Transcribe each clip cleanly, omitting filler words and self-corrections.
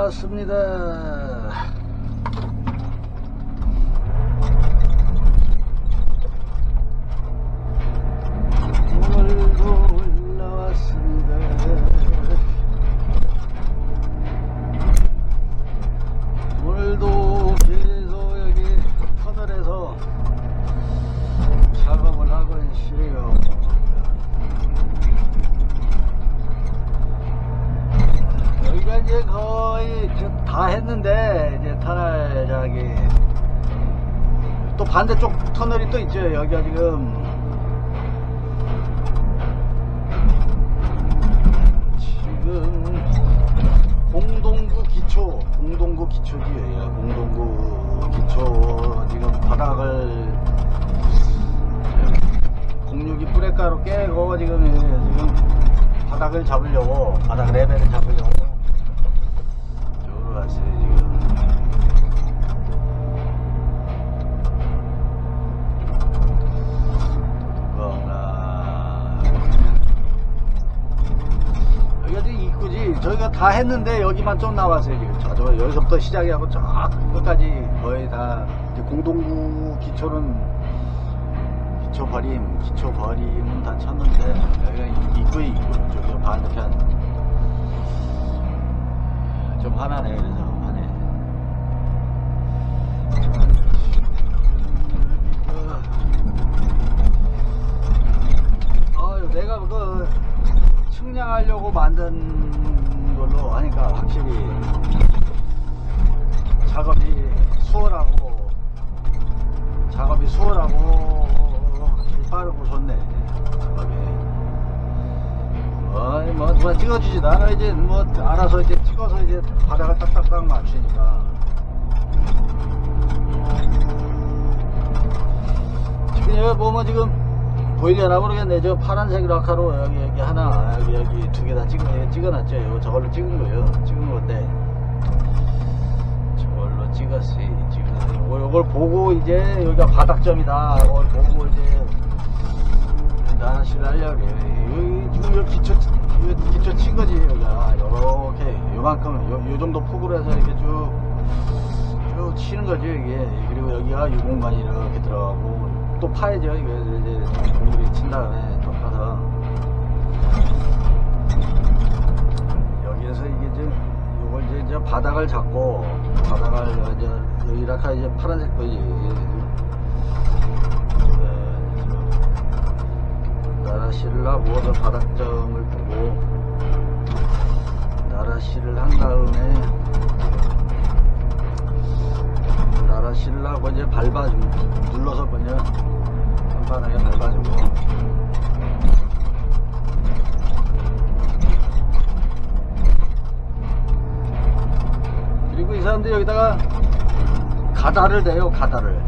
올라왔습니다. 오늘도 올라왔습니다. 오늘도 계속 여기 터널에서 작업을 하고 있어요. 여기가 이제 거의 다 했는데, 이제 터널 저기 또 반대쪽 터널이 또 있죠. 여기가 지금 공동구 기초지. 공동구 기초 지금 바닥을 공유기 뿌레가루 깨고 지금 바닥을 잡으려고, 바닥 레벨을 잡으려고 저기로 왔어요 지금. 여기가 지금 입구지. 저희가 다 했는데 여기만 좀 남았어요 지금. 저 여기서부터 시작하고 저 끝까지 거의 다 이제 공동구 기초는 기초버림은 다 쳤는데, 여기가 입구에 입구, 저기 반대편 좀 화나네. 그래서 화내. 내가 그거 측량하려고 만든 걸로 하니까 확실히 작업이 수월하고 빠르고 좋네. 작업이 뭐 누가 찍어주지도 않아. 이제 뭐 알아서 이제 찍어서 이제 바닥을 딱딱딱 맞추니까. 지금 여기 보면 지금 보이려나 모르겠네. 저 파란색 라카로 여기 하나, 여기 두 개 다 찍어놨죠. 이거 저걸로 찍은 거예요. 찍은 건데 저걸로 찍었어요. 이걸 보고 이제 여기가 바닥점이다. 이걸 보고 이제 나라시를 하려고 해요. 여기 지금 여기 기초 친 거지. 여기가 이렇게 요만큼 요 정도 폭으로 해서 이렇게 쭉 치는 거죠 이게. 그리고 여기가 유공간이 이렇게 들어가고 또 파야죠. 이거 이제 공물이 친 다음에 또 파서 여기에서 이게 이제 요걸 이제 바닥을 잡고, 바닥을 이제 여기 라카 이제 파란색 거지. 나라시를 하고 저 바닥점을 보고 나라시를 한 다음에 나라시를 하고 이제 밟아주고, 눌러서 그냥 간단하게 밟아주고, 그리고 이 사람들이 여기다가 가다를 대요. 가다를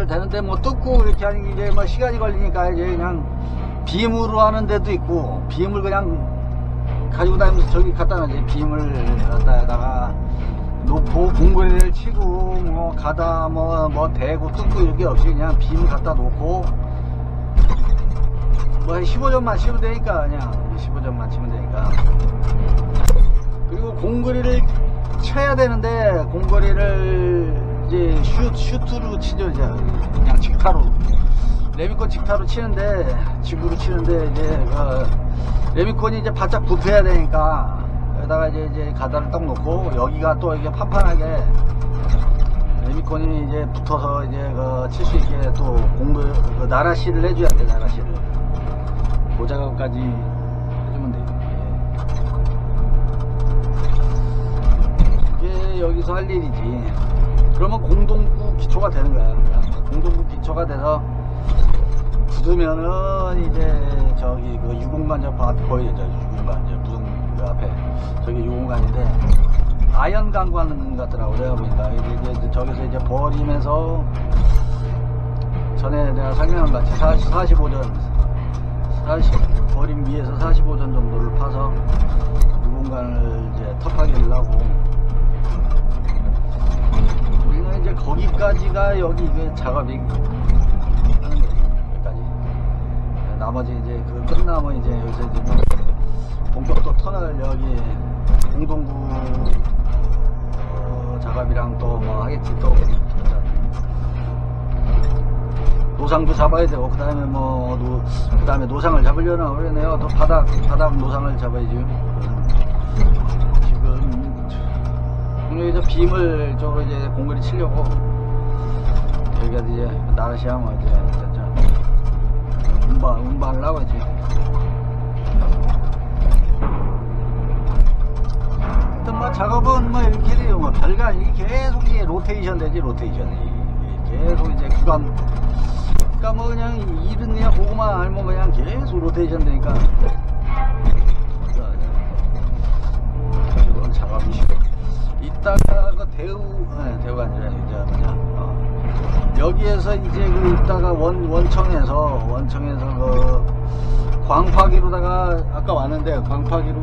대는데 뭐 뜯고 이렇게 하는 게 뭐 시간이 걸리니까 이제 그냥 빔으로 하는 데도 있고, 빔을 그냥 가지고 다니면서 저기 갖다 놔야지. 빔을 갖다가 놓고 공구리를 치고 뭐 가다 뭐 대고 뜯고 이게 없이 그냥 빔 갖다 놓고 뭐 15점만 치면 되니까, 그냥 15점만 치면 되니까. 그리고 공구리를 쳐야 되는데 공구리를 이제 슈트로 치죠. 이제 그냥 직타로, 레미콘 직타로 치는데, 직구로 치는데 이제 레미콘이 이제 바짝 붙어야 되니까 여기다가 이제 가다를 딱 놓고, 여기가 또 이게 판판하게 레미콘이 이제 붙어서 이제 칠 수 있게 또 나라시를 해줘야 돼. 나라시를 그 작업까지 해주면 돼요. 이게 여기서 할 일이지. 그러면 공동구 기초가 되는 거야. 공동구 기초가 돼서 굳으면은 이제 저기 그 유공간 저 앞에 보이죠. 유공간 무슨 그 앞에 저기 유공간인데 아연 강관 같더라고. 내가 보니까 이제 저기서 이제 버리면서 전에 내가 설명한 것 같이 45전 버림 위에서 45전 정도를 파서 유공간을 이제 텁하기를 하고, 우리는 이제 거기까지가 여기 이게 작업이 하는 거지. 여기까지. 나머지 이제 그 끝나면 이제 여기서 이제 본격도 터널 여기 공동구 작업이랑 또 뭐 하겠지. 또 노상도 잡아야 되고, 그 다음에 그 다음에 노상을 잡으려나 그러네요. 또 바닥 노상을 잡아야지. 지금 이제 빔을 쪽으로 이제 공그리 치려고 여기가 이제 나르시하면 이제 운반하려고 하지. 하여튼 뭐 작업은 뭐 이렇게 돼요. 뭐 별거 아니고 계속 이게 로테이션 되지, 로테이션이. 계속 이제 구간, 그러니까 뭐 그냥 일은 그냥 보고만 알면 그냥 계속 로테이션 되니까. 지금 작업이시고. 이따가 그 대우가 아니라 이제 여기에서 이제 그 이따가 원청에서 그 광파기로다가 아까 왔는데 광파기로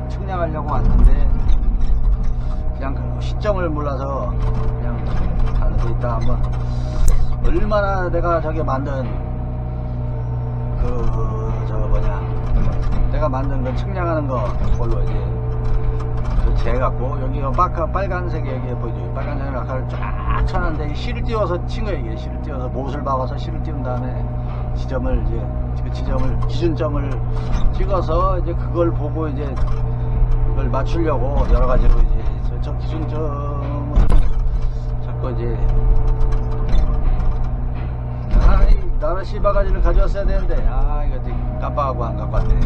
측량하려고 왔는데 그냥 그 시점을 몰라서 그냥 가는데 이따 한번 얼마나 내가 저게 만든 내가 만든 거 측량하는 거 그걸로 이제 재갖고 여기가 빨간색이 여기 보이죠? 빨간색을 아까 쫙 쳐놨는데 실을 띄워서 친 거예요. 이게 실을 띄워서 못을 박아서 실을 띄운 다음에 지점을 이제 그 기준점을 찍어서 이제 그걸 보고 이제 그걸 맞추려고 여러 가지로 이제 저 기준점을 자꾸 이제 이 나라시 바가지를 가져왔어야 되는데 이거 지금 깜빡하고 안 갖고 왔네.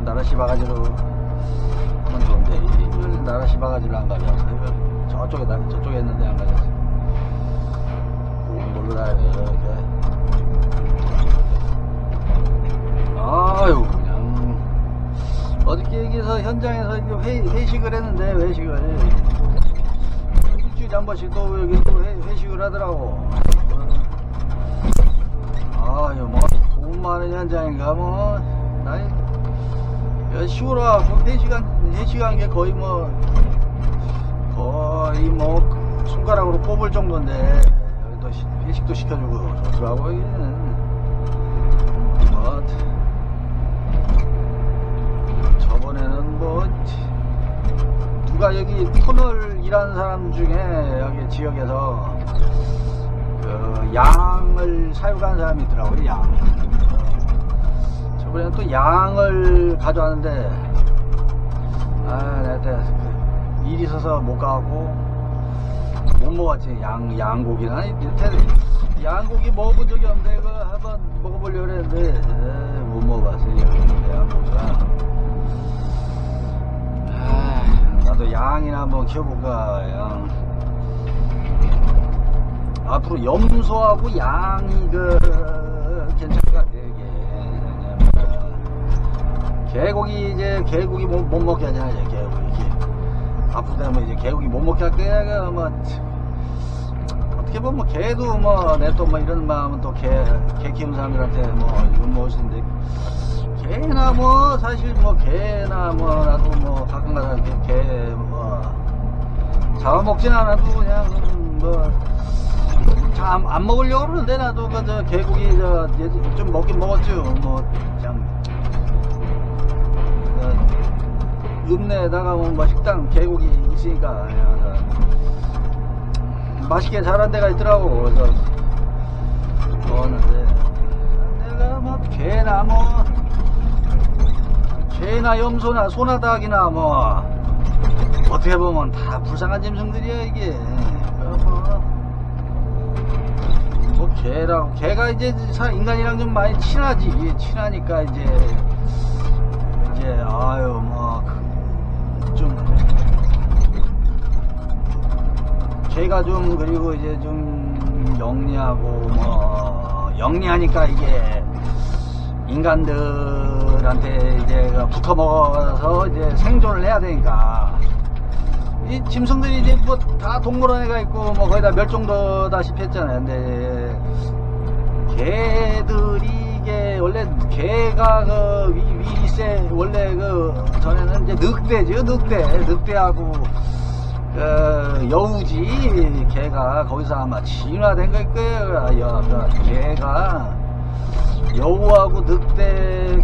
나라시 바가지로 하면 좋은데 이걸 나라시 바가지로 안 가져와서 이거 저쪽에 있는데 안 가져왔어. 좋은 걸로 다 이렇게 그냥 어저께 여기서 현장에서 회식을 했는데 회식을 일주일에 한 번씩 또 여기 또 회식을 하더라고. 뭐 돈 많은 현장인가 뭐 나이 시골아, 3시간 게 거의 뭐 손가락으로 꼽을 정도인데, 여기도 회식도 시켜주고 좋더라고, 여기는. 저번에는 누가 여기 터널 일하는 사람 중에 여기 지역에서 그 양을 사육하는 사람이 있더라고요, 양. 저번에 또 양을 가져왔는데 내가 일이 있어서 못 가고 못 먹었지. 양고기나 양고기 먹어본 적이 없는데 그거 한번 먹어보려고 했는데 못 먹어봤어요. 양고기가. 나도 양이나 한번 키워볼까. 양 앞으로 염소하고 양이 괜찮을 것 같아. 개고기 못 먹게 하잖아. 이제 개고기 앞으로 되면 이제 개고기 못 먹게 할 거야. 뭐 어떻게 보면 개도 내 또 이런 마음은 또 개 키우는 사람들한테 이건 무엇인데 개나 사실 개나 나도 가끔 가다 개 잡아먹진 않아도 그냥 안 먹으려고 그러는데 나도 저 개고기 좀 먹긴 먹었죠. 그냥 읍내에다가 식당 개고기 있으니까 맛있게 자란 데가 있더라고. 그래서 먹었는데 내가 개나 염소나 소나 닭이나 어떻게 보면 다 불쌍한 짐승들이야 이게. 개가 이제 인간이랑 좀 많이 친하니까 이제 개가 그리고 이제 영리하니까 이게 인간들한테 이제 붙어 먹어서 이제 생존을 해야 되니까 이 짐승들이 이제 다 동물원에 있고 거의 다 멸종도다시피 했잖아요. 근데 개들이 이게 원래 개가 위세 원래 전에는 이제 늑대죠. 늑대하고 여우지. 개가 거기서 아마 진화된 거일 거예요. 개가 여우하고 늑대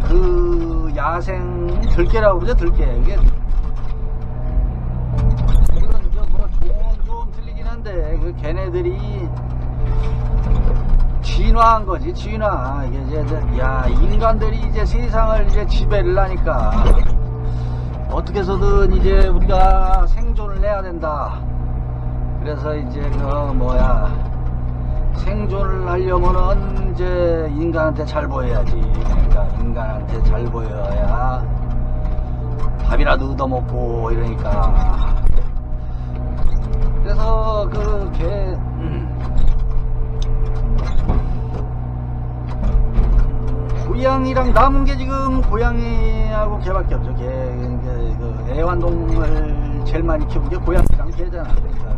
야생 들깨라고 그러죠. 들깨. 이게 물론 뭐 좀 틀리긴 한데 그 걔네들이 진화한 거지. 진화. 이게 이제 야 인간들이 이제 세상을 이제 지배를 하니까 어떻게 해서든 이제 우리가 생존을 해야 된다. 그래서 이제 그 뭐야 생존을 하려면은 이제 인간한테 잘 보여야지. 그러니까 인간한테 잘 보여야 밥이라도 얻어먹고 이러니까. 그래서 그 개 고양이랑 남은 게 지금 고양이하고 개밖에 없죠. 그 애완동물 제일 많이 키우는 게 고양이랑 개잖아. 그러니까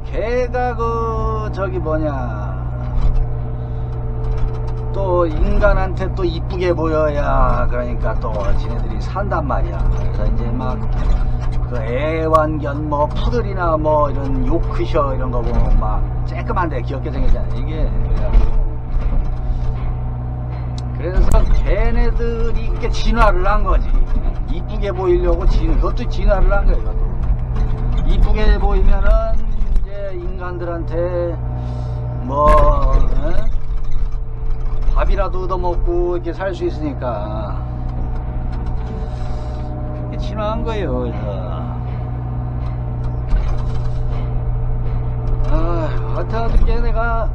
개가 저기 뭐냐 또 인간한테 또 이쁘게 보여야 그러니까 또 지네들이 산단 말이야. 그래서 이제 막 그 애완견 뭐 푸들이나 뭐 이런 요크셔 이런 거 보면 막 쬐끄만데 귀엽게 생겼잖아 이게. 그래서 걔네들이 이렇게 진화를 한 거지. 이쁘게 보이려고 그것도 진화를 한 거야. 이것도 이쁘게 보이면은 이제 인간들한테 뭐 밥이라도 얻어먹고 이렇게 살 수 있으니까 그렇게 진화한 거예요. 그래서 하여튼 내가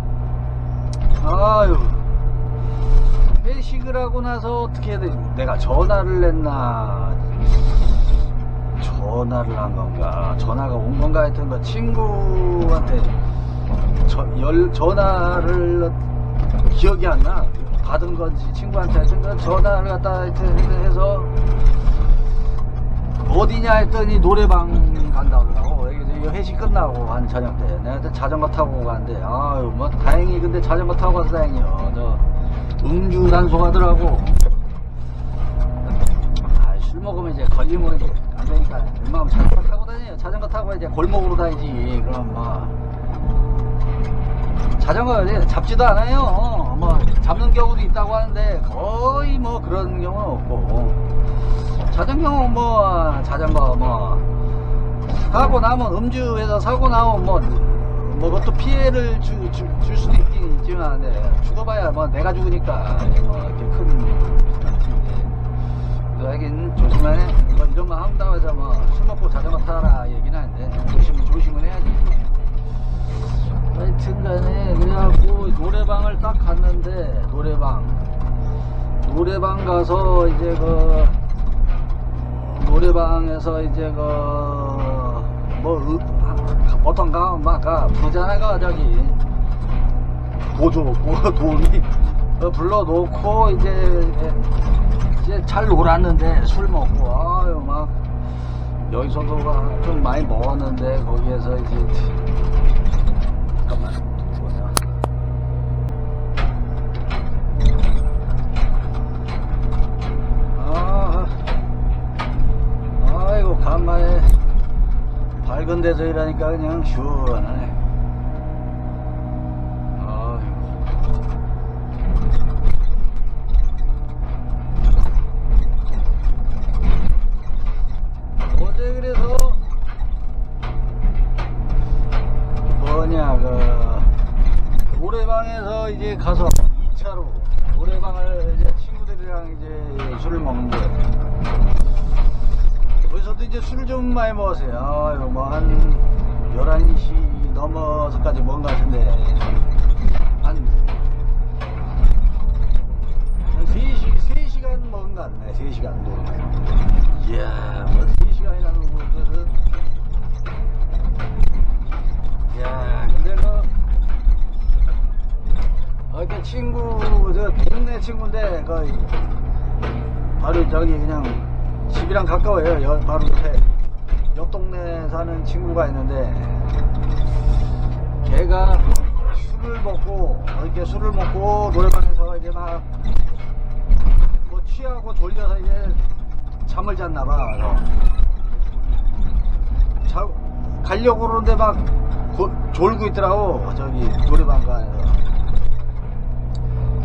회식을 하고 나서 어떻게 해야 되지? 내가 전화를 했나? 전화를 한 건가? 전화가 온 건가? 하여튼 그 친구한테 전화를 기억이 안 나. 받은 건지 친구한테 하여튼 그 전화를 갖다 하여튼 해서 어디냐 했더니 노래방 간다고 그러고. 회식 끝나고 한 저녁 때 내가 자전거 타고 가는데 뭐 다행히 근데 자전거 타고 가서 다행이요. 음주 단속하더라고. 술 먹으면 이제 걸리면 이제 안 되니까 웬만하면 자전거 타고 다녀요. 자전거 타고 이제 골목으로 다니지. 그럼 자전거 이제 잡지도 않아요. 뭐 잡는 경우도 있다고 하는데 거의 뭐 그런 경우는 없고. 자전거 사고 나면 음주해서 사고 나면 뭐 그것도 피해를 줄 수도 있긴 있지만 죽어봐야 뭐 내가 죽으니까 뭐 이렇게 큰 하긴 조심하네. 뭐 이런 거 한다고 해서 뭐 술 먹고 자전거 타라 얘기는 하는데 조심은 해야지. 하여튼간에 그래갖고 노래방을 딱 갔는데 노래방 가서 이제 노래방에서 이제 보통 가면 막 부자나가 저기 돈이 불러놓고 이제 잘 놀았는데 술 먹고 막 여기서도 좀 많이 먹었는데 거기에서 이제 잠깐만 뭐냐 아이고 간만에 밝은 데서 일하니까 그냥 시원하네. 어제 그래서 뭐냐 노래방에서 이제 가서 2차로 노래방을 이제 친구들이랑 이제 술을 먹는 거예요. 거기서도 이제 술을 좀 많이 먹었어요. 뭐 한 11시 넘어서까지 먹은 것 같은데 한 3시간 먹은 것 같네. 3시간도. 이야 뭐 3시간이나 먹은 것은 이야 근데 그 친구 동네 친구인데 바로 저기 그냥 집이랑 가까워요. 바로 옆 동네 사는 친구가 있는데 걔가 술을 먹고 노래방에서 이제 막 뭐 취하고 졸려서 이제 잠을 잤나봐. 가려고 그러는데 막 졸고 있더라고. 저기 노래방 가서.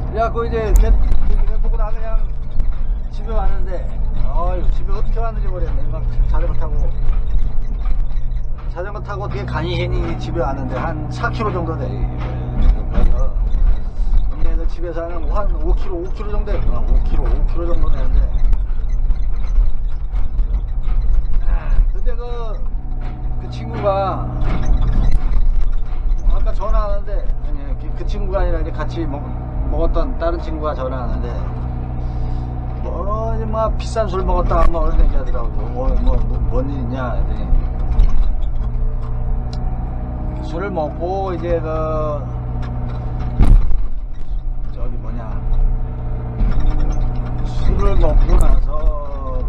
그래갖고 이제 걔 보고 나 그냥 집에 왔는데, 집에 어떻게 왔는지 모르겠네. 막 자전거 타고 어떻게 간이해니 집에 왔는데 한 4km 정도 돼. 그래서 동네에서 집에서 한 5km 정도 됐구나. 5km 정도 되는데. 근데 그 친구가 아까 전화하는데, 아니, 그 친구가 아니라 이제 같이 먹었던 다른 친구가 전화하는데, 이제 막 비싼 술 먹었다 뭐 그런 얘기 하더라고. 뭔 일 있냐 했더니, 술을 먹고 이제 술을 먹고 나서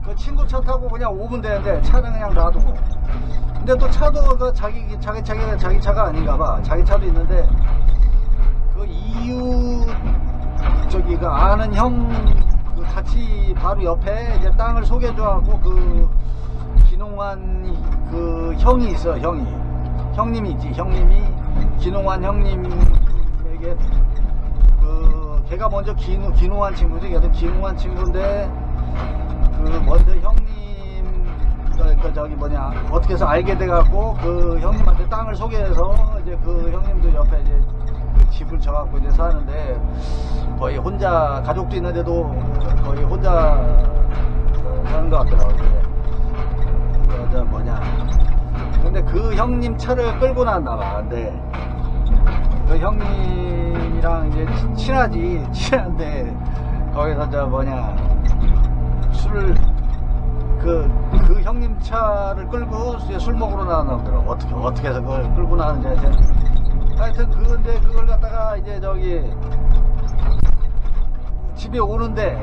그 친구 차 타고 그냥 5분 되는데 차는 그냥 놔두고, 근데 또 차도 자기 차가 아닌가 봐. 자기 차도 있는데 그 이웃 그 아는 형 같이 바로 옆에 이제 땅을 소개해줘갖고 그 기농환 그 형이 있어. 형님이 있지. 형님이 기농환 형님에게 걔가 먼저 기농환 친구지. 걔도 기농환 친구인데 먼저 형님 어떻게 해서 알게 돼갖고 그 형님한테 땅을 소개해서 이제 그 형님도 옆에 이제 그 집을 져갖고 이제 사는데, 거의 혼자, 가족도 있는데도 거의 혼자 사는 것 같더라고요. 근데 그 형님 차를 끌고 나왔나봐. 근데 그 형님이랑 이제 친한데 거기서 술을 그 형님 차를 끌고 술 먹으러 나왔나 보더라고. 어떻게 해서 그걸 끌고 나왔는지 하여튼 그걸 갖다가 이제 집에 오는데,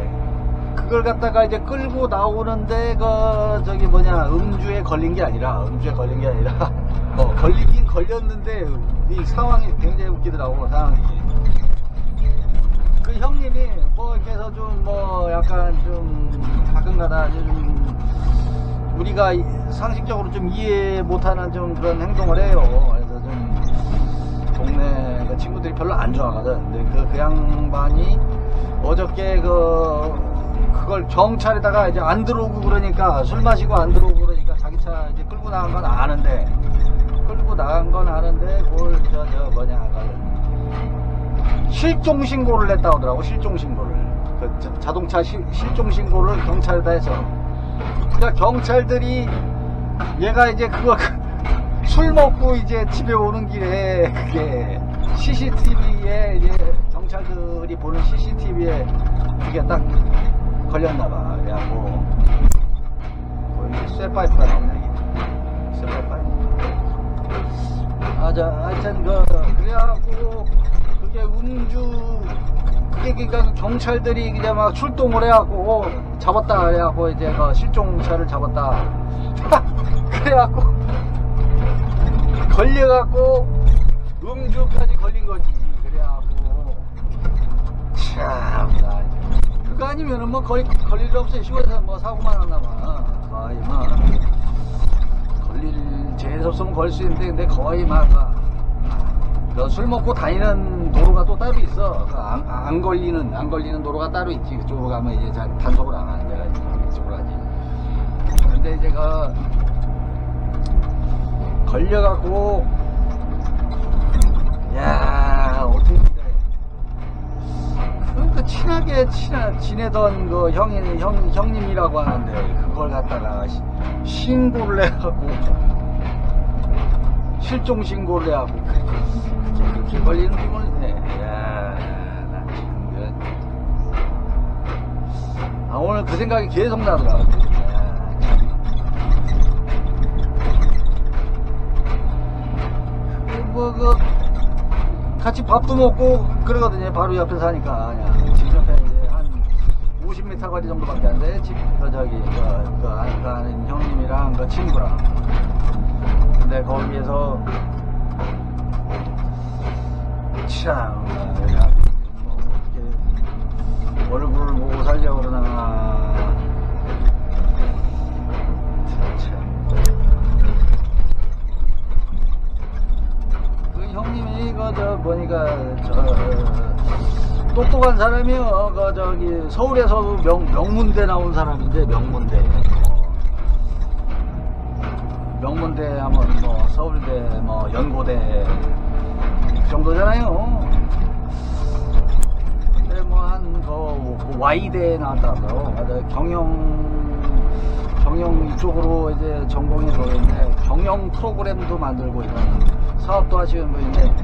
그걸 갖다가 이제 끌고 나오는데 음주에 걸린 게 아니라 걸리긴 걸렸는데 이 상황이 굉장히 웃기더라고. 상황이 그 형님이 이렇게 해서 약간 가끔가다 우리가 상식적으로 좀 이해 못하는 그런 행동을 해요. 그래서 동네 친구들이 별로 안 좋아하거든. 근데 그 양반이 어저께 그걸 경찰에다가 이제 안 들어오고 그러니까, 술 마시고 안 들어오고 그러니까 자기 차 이제 끌고 나간 건 아는데 실종 신고를 냈다 하더라고. 실종 신고를, 자동차 실종 신고를 경찰에다 해서, 그러니까 경찰들이 얘가 이제 술 먹고 이제 집에 오는 길에 그게 CCTV에 이제 경찰들이 보는 CCTV에 그게 딱 걸렸나봐. 그래갖고 거기 쇠파이프가 나오네. 쇠파이프. 하여튼 그래갖고 그게 그러니까 경찰들이 이제 막 출동을 해갖고 잡았다. 그래갖고 이제 실종차를 잡았다. 그래갖고 걸려갖고 음주까지 걸린 거지. 그래갖고 참나, 그거 아니면은 걸릴 일 없어요. 시골에서 사고만 났나봐. 거의 걸릴 재수 없으면 걸릴 수 있는데, 근데 거의 술 먹고 다니는 도로가 또 따로 있어. 안 걸리는 도로가 따로 있지. 그쪽으로 가면 이제 단속을 안 하는 데가 있지. 이쪽으로 하지. 근데 이제 걸려갖고, 야, 어떻게 친하게 지내던 형님이라고 하는데, 그걸 갖다가 신고를 해갖고, 실종 신고를 해갖고, 그렇게 걸리는 부분이네. 야, 나 참, 오늘 그 생각이 계속 나더라고. 같이 밥도 먹고 그러거든요. 바로 옆에 사니까. 그냥 집 옆에 이제 한 50m 거리 정도밖에 안 돼. 집 아는 형님이랑 그 친구랑. 근데 거기에서 참 어떻게 얼굴을 보고 살려고 그러나. 형님이 저 보니까 똑똑한 사람이요. 저기 서울에서도 명문대 나온 사람인데 명문대. 명문대 하면 뭐 서울대, 뭐 연고대 그 정도잖아요. 근데 뭐 한 그 Y대 나왔다고요. 경영 이쪽으로 이제 전공이 들어있는데 경영 프로그램도 만들고 이런 사업도 하시는 분인데,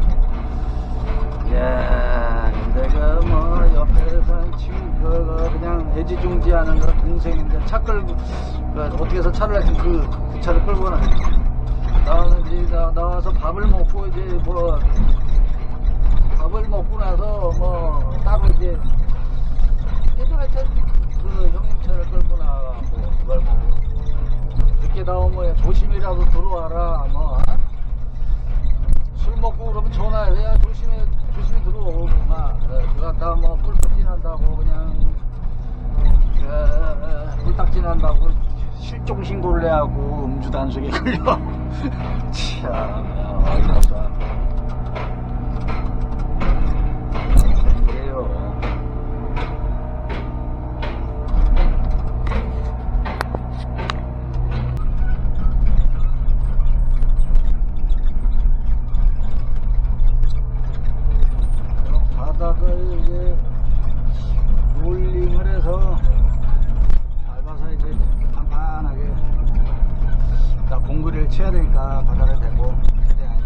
예, 근데 그 뭐 옆에서 친구 그냥 애지중지하는 그런 동생인데 차 끌고 어떻게 해서 차를 하여튼 그 차를 끌고 나와서 밥을 먹고 이제 뭐 밥을 먹고 나서 뭐 따로 이제 하여튼 그 형님 차를 끌고 나가고 그걸 뭐 늦게 나오면 조심히라도 들어와라 뭐 술 먹고 그러면 전화해. 야 조심히 들어오고 막 그거 뭐 꿀딱지난다고 그냥 꿀딱지난다고 실종 신고를 해하고 음주 단속에 걸려. 참 어이없어. 그래요. 바닥을 이제 롤링을 해서 밟아서 이제 판판하게 공구리를 쳐야 되니까 바닥에 대고 최대한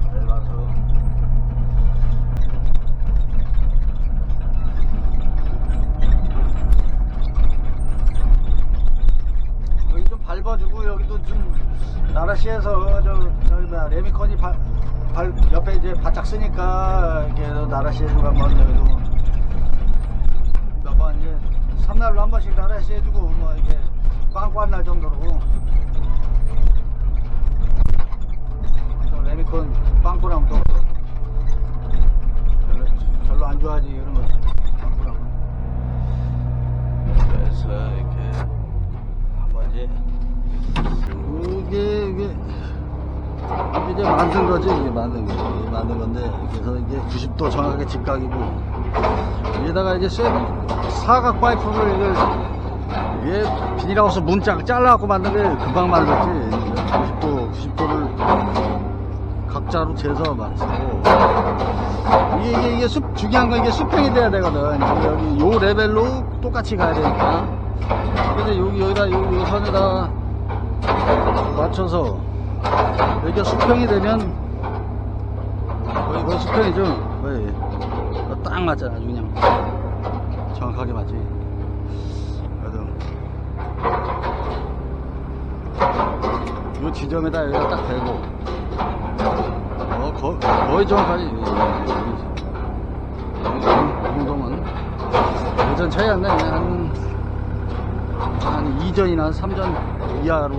밟아서 여기 좀 밟아주고 여기도 좀 나라시에서 저기 뭐야 레미컨이 옆에 이제 바짝 쓰니까 이렇게 나라시 해주고 한번 여기도 몇 번 이제 3날로 한 번씩 나라시 해주고 뭐 이게 빵꾸 안 날 정도로 또 레미컨 빵꾸 나면 또 별로 안 좋아하지 이런 거 빵꾸 나면. 그래서 이렇게 한번 이제 이게 이제 만든 거지. 이게 만든 건데 그래서 이게 90도 정확하게 직각이고 여기다가 이제 사각 파이프를 이게 비닐하우스 문짝 잘라갖고 만든 게 금방 만들었지. 90도를 각자로 재서 막 쓰고 이게 중요한 건 이게 수평이 돼야 되거든. 여기 요 레벨로 똑같이 가야 되니까. 그래서 여기다 요 선에다 맞춰서 여기가 수평이 되면 거의 수평이죠. 거의 딱 맞잖아. 아주 그냥 정확하게 맞지. 그래도 이 지점에다 여기가 딱 대고 거의 정확하지. 이 정도면 예전 차이 안 나네. 한 2전이나 한 3전 이하로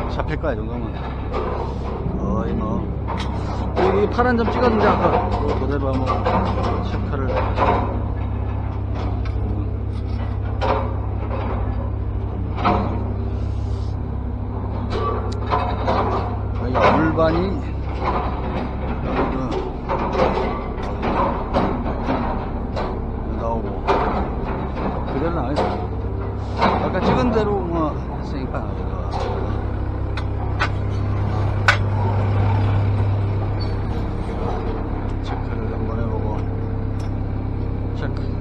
잡힐 거야. 이 정도면 거의 뭐 여기 파란 점 찍었는데 아까 그대로 한번 체크를 여기 물반이 나오고 그대로 나와있어. 아까 찍은 대로 뭐 했으니까 체크를 한번 해보고 체크